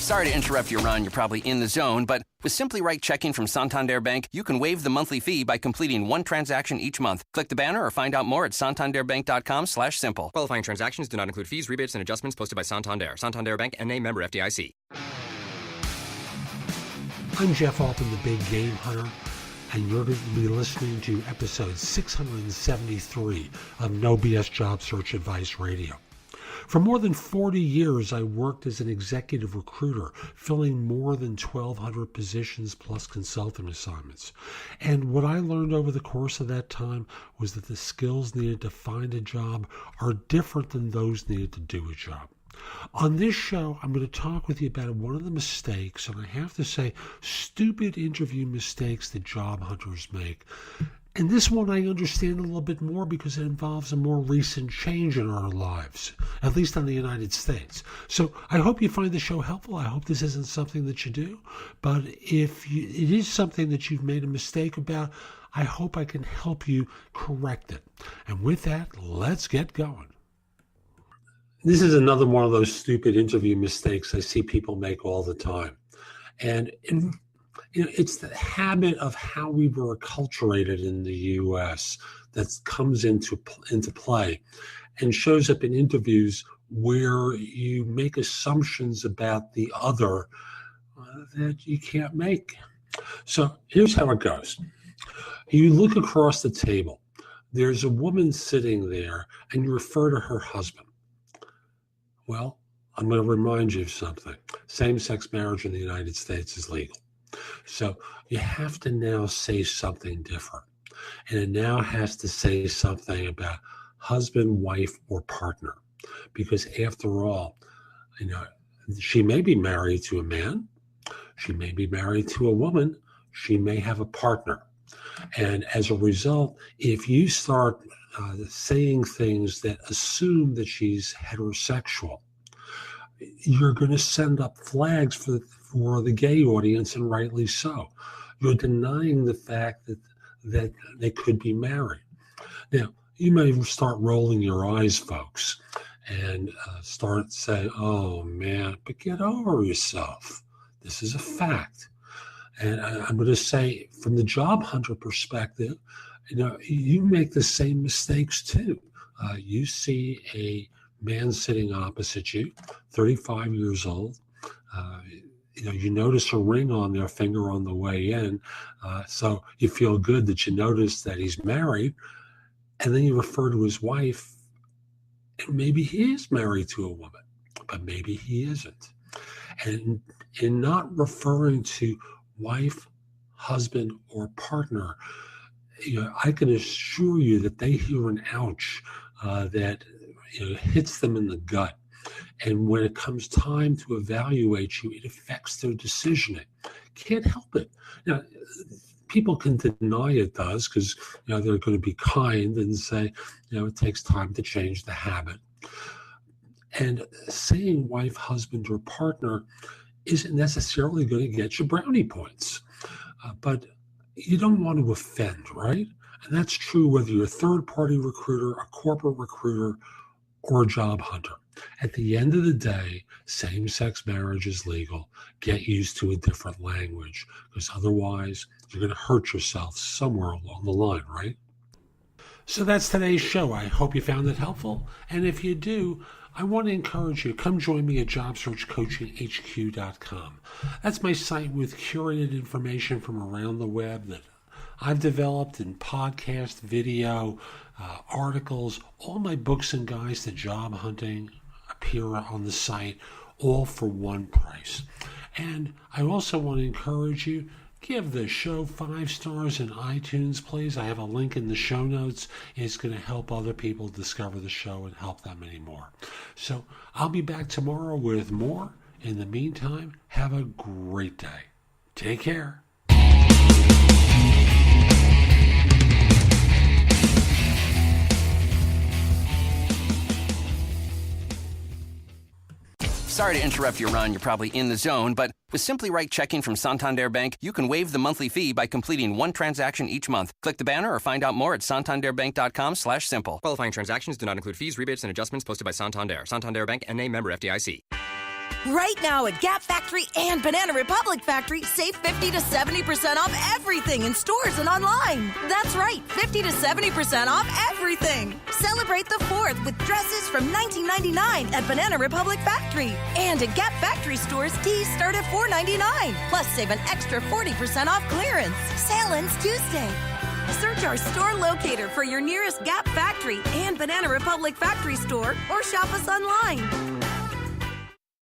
Sorry to interrupt your run. You're probably in the zone, but with Simply Right checking from Santander Bank, you can waive the monthly fee by completing one transaction each month. Click the banner or find out more at santanderbank.com/simple. Qualifying transactions do not include fees, rebates, and adjustments posted by Santander. Santander Bank, N.A. member FDIC. I'm Jeff Altman, the Big Game Hunter, and you're going to be listening to episode 673 of No BS Job Search Advice Radio. For more than 40 years, I worked as an executive recruiter, filling more than 1,200 positions plus consulting assignments. And what I learned over the course of that time was that the skills needed to find a job are different than those needed to do a job. On this show, I'm going to talk with you about one of the mistakes, and I have to say, stupid interview mistakes that job hunters make. And this one I understand a little bit more because it involves a more recent change in our lives, at least in the United States. So I hope you find the show helpful. I hope this isn't something that you do. But if it is something that you've made a mistake about, I hope I can help you correct it. And with that, let's get going. This is another one of those stupid interview mistakes I see people make all the time. And it's the habit of how we were acculturated in the U.S. that comes into play and shows up in interviews where you make assumptions about the other that you can't make. So here's how it goes. You look across the table. There's a woman sitting there, and you refer to her husband. Well, I'm going to remind you of something. Same-sex marriage in the United States is legal. So you have to now say something different. And it now has to say something about husband, wife, or partner. Because after all, she may be married to a man. She may be married to a woman. She may have a partner. And as a result, if you start saying things that assume that she's heterosexual, you're going to send up flags for the gay audience, and rightly so. You're denying the fact that they could be married. Now, you may start rolling your eyes, folks, and start saying, oh, man, but get over yourself. This is a fact. And I'm going to say, from the job hunter perspective, you make the same mistakes too. You see a man sitting opposite you, 35 years old. You notice a ring on their finger on the way in, so you feel good that you notice that he's married, and then you refer to his wife, and maybe he is married to a woman, but maybe he isn't. And in not referring to wife, husband, or partner, I can assure you that they hear an ouch that hits them in the gut. And when it comes time to evaluate you, it affects their decisioning. Can't help it. Now, people can deny it does because they're going to be kind and say, it takes time to change the habit. And saying wife, husband, or partner isn't necessarily going to get you brownie points. But you don't want to offend, right? And that's true whether you're a third-party recruiter, a corporate recruiter, or a job hunter. At the end of the day, same-sex marriage is legal. Get used to a different language, because otherwise you're going to hurt yourself somewhere along the line, right? So that's today's show. I hope you found it helpful. And if you do, I want to encourage you, come join me at JobSearchCoachingHQ.com. That's my site with curated information from around the web that I've developed in podcast, video, articles. All my books and guides to job hunting appear on the site, all for one price. And I also want to encourage you, give the show 5 stars in iTunes, please. I have a link in the show notes. It's going to help other people discover the show and help them anymore. So I'll be back tomorrow with more. In the meantime, have a great day. Take care. Sorry to interrupt your run. You're probably in the zone, but with Simply Right checking from Santander Bank, you can waive the monthly fee by completing one transaction each month. Click the banner or find out more at santanderbank.com/simple. Qualifying transactions do not include fees, rebates, and adjustments posted by Santander. Santander Bank, N.A. member FDIC. Right now at Gap Factory and Banana Republic Factory, save 50 to 70% off everything in stores and online. That's right, 50 to 70% off everything. Celebrate the 4th with dresses from $19.99 at Banana Republic Factory. And at Gap Factory stores, tees start at $4.99. Plus, save an extra 40% off clearance. Sale ends Tuesday. Search our store locator for your nearest Gap Factory and Banana Republic Factory store or shop us online.